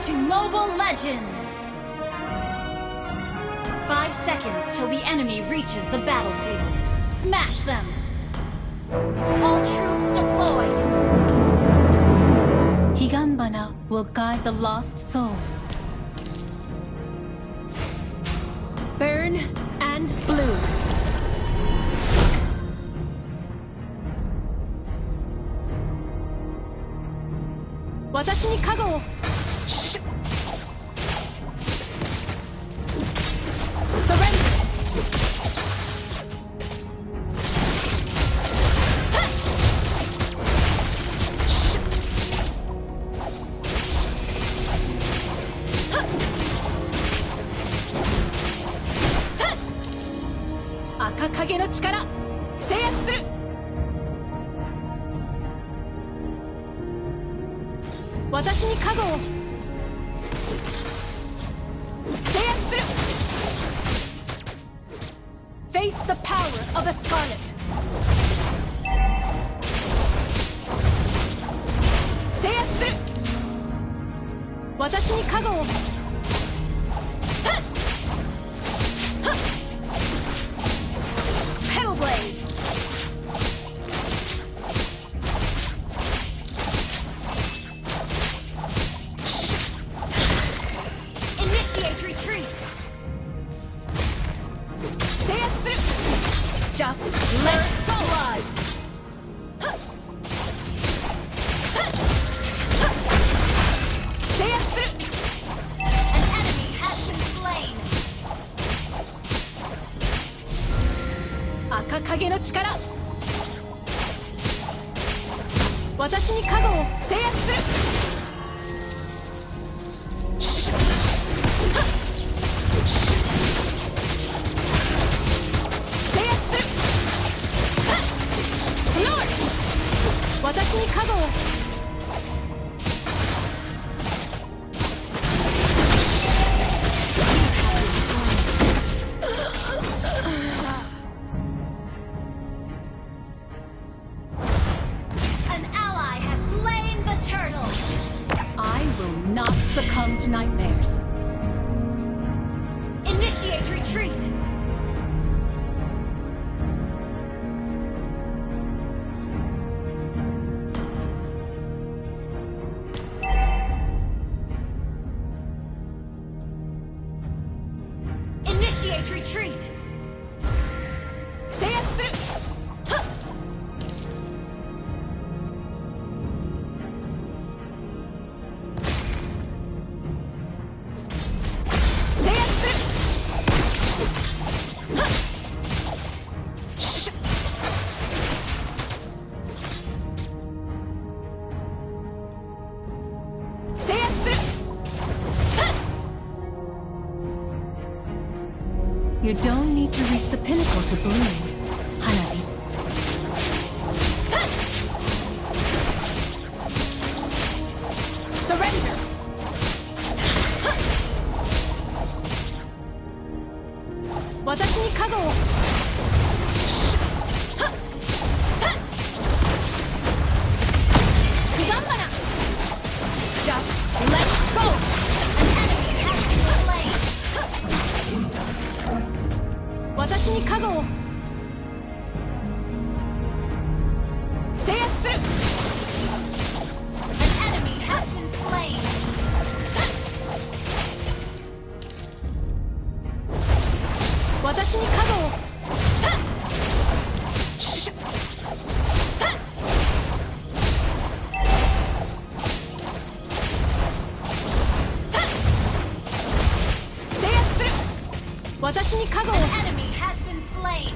to Mobile Legends! 5 seconds till the enemy reaches the battlefield. Smash them! All troops deployed! Higanbana will guide the lost souls. Burn and bloom. Watashi ni kago wo. Surrender. Akakage no chikara, 制圧する。私に加護を制圧する。 Face the power of a Scarlet. 制圧する。私に加護を。Petal Blade. Initiate retreat. Just first blood. An enemy has been slain. Akakage no chikara. 私に加護を制圧する。私に加護を。An ally has slain the turtle. I will not succumb to nightmares. Initiate retreat. Initiate retreat! 制圧する。制圧する。制圧する。You don't need to reach the pinnacle to bloom, Hanabi. Surrender! Watashi ni kago wo. Higanbana! Just let go! An enemy has been slain! 私に加護を制圧する。 An enemy has been slain. 私に加護を。制圧する。私に加護を。An enemy has been slain.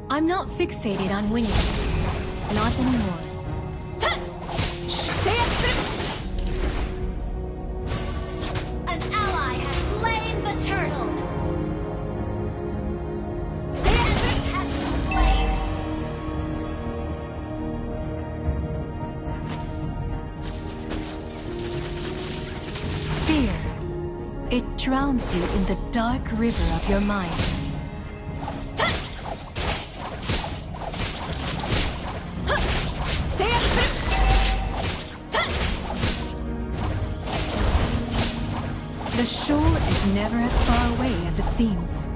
I'm not fixated on winning. Not anymore. 制圧する。An ally has slain the turtle. 制圧has been slain. Fear. It drowns you in the dark river of your mind. The shore is never as far away as it seems.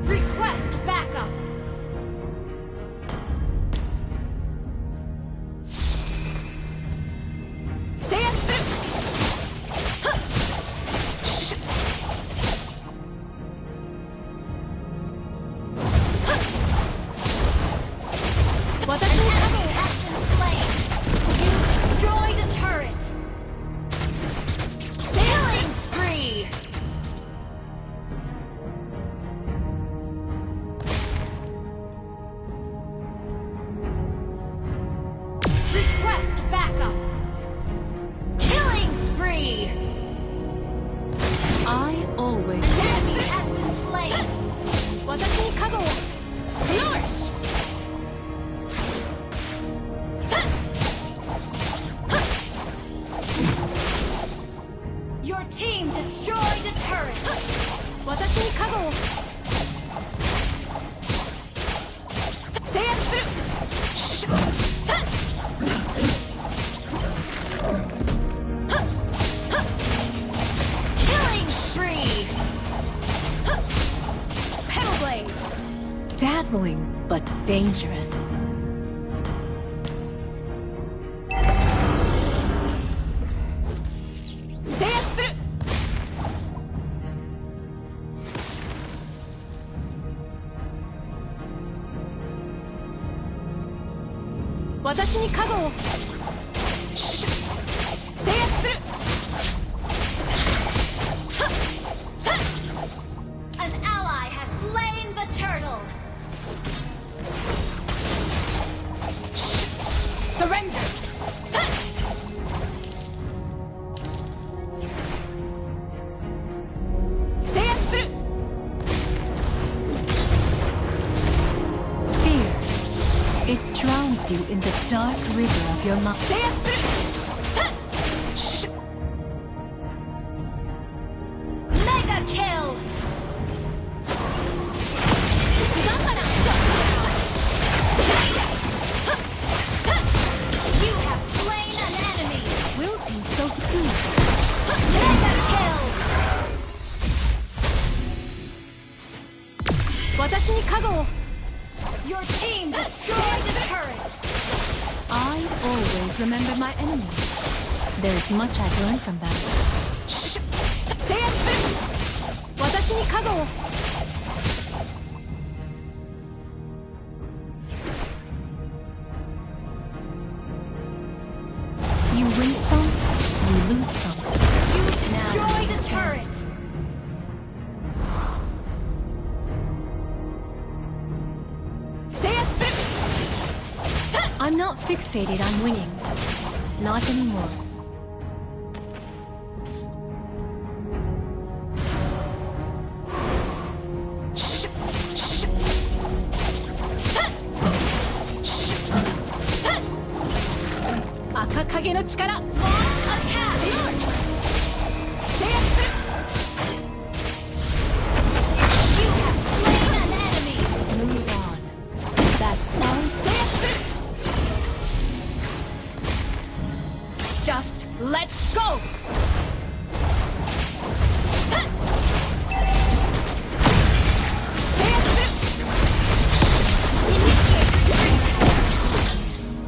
Request backup. I always... An enemy has been slain. Flourish! Your team destroyed a turret. Killing spree. Pedal blade! Dazzling, but dangerous. An ally has slain the turtle. Surrender! Fear. It drowns you in the dark river of your mind. Mega kill. You have slain an enemy. Wilting so soon. Mega kill. Your team destroyed a turret. I always remember my enemies. There is much I've learned from them. You win some, you lose some. You destroyed a turret. I'm not fixated on winning. Not anymore. Akakage no chikara. Launch attack. You have slain an enemy. Move on. That's all. Just let's go!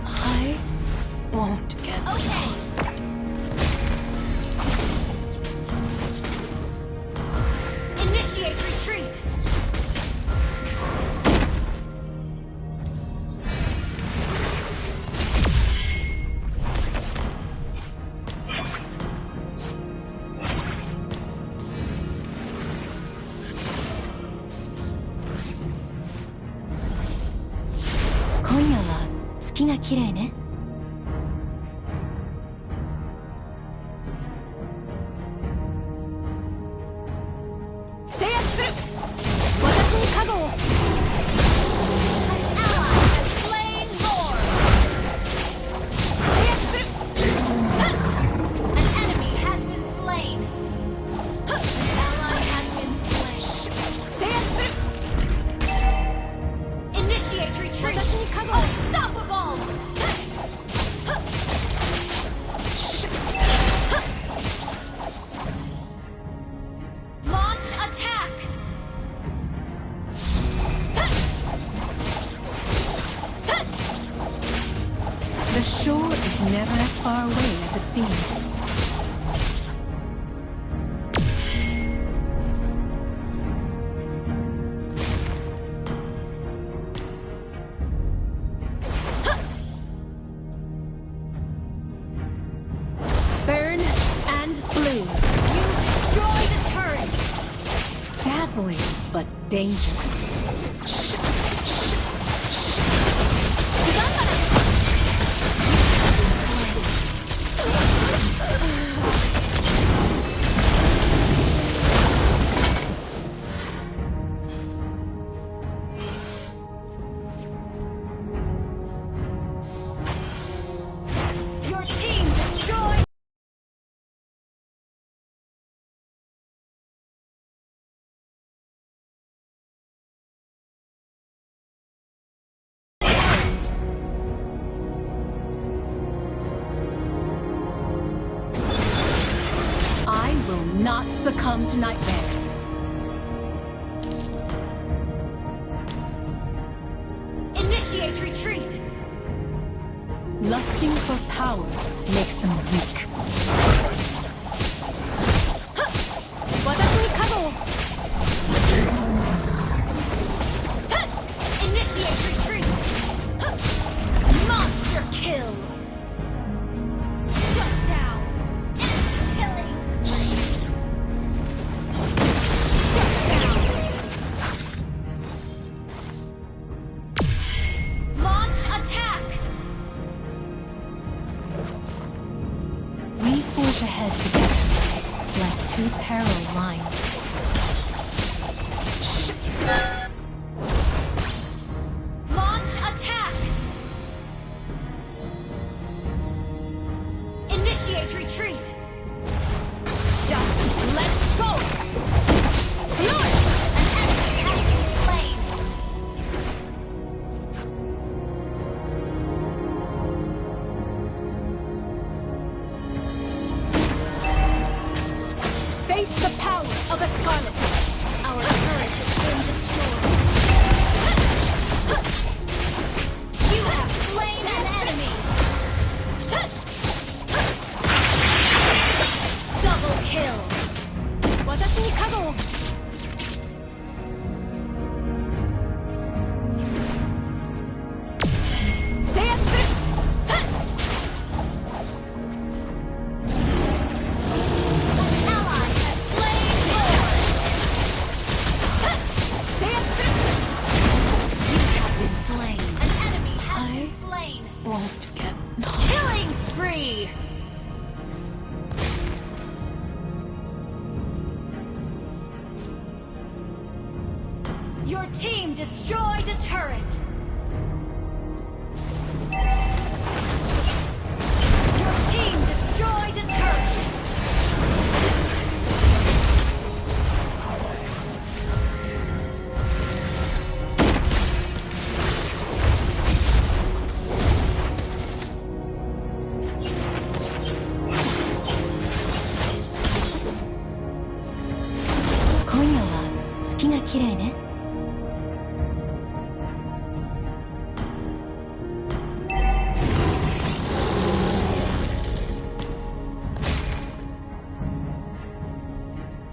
I won't get lost. Initiate retreat. Initiate retreat! Unstoppable! Dazzling, but dangerous. Your team destroyed. I will not succumb to nightmares. Initiate retreat. Lusting for power makes them weak. Initiate retreat. Monster kill. Shut down. Enemy killing spree. Shut down. Launch attack. We forge ahead together, like two parallel lines. Launch attack. Initiate retreat. Just let's go. Lord, an enemy has been slain. Face the power of a Scarlet. Our turret has been destroyed. You have slain an enemy. Double kill. 私に加護を 制圧する An ally has slain Lord. 制圧する You have been slain. An enemy has I- been slain. Won't get Killing spree. Your team destroyed a turret. Your team destroyed a turret.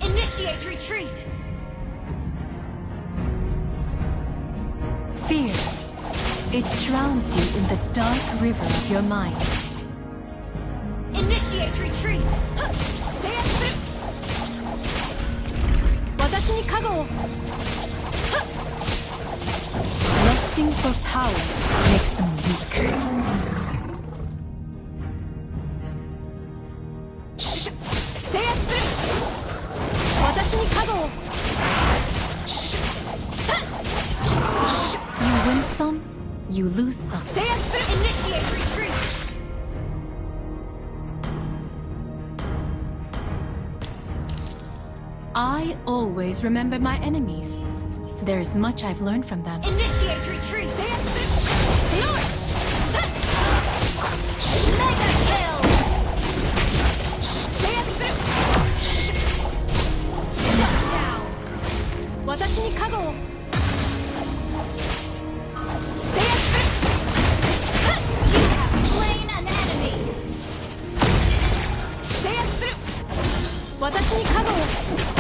Initiate retreat. Fear. It drowns you in the dark river of your mind. Initiate retreat. 制圧する私に加護を Lusting for power makes them weak. 制圧する私に加護を You win some, you lose some. 制圧する Initiate retreat. I always remember my enemies. There's much I've learned from them. Initiate retreat. Lord. Mega kill. Shut down. 私に加護を You have slain an enemy. 制圧する私に加護を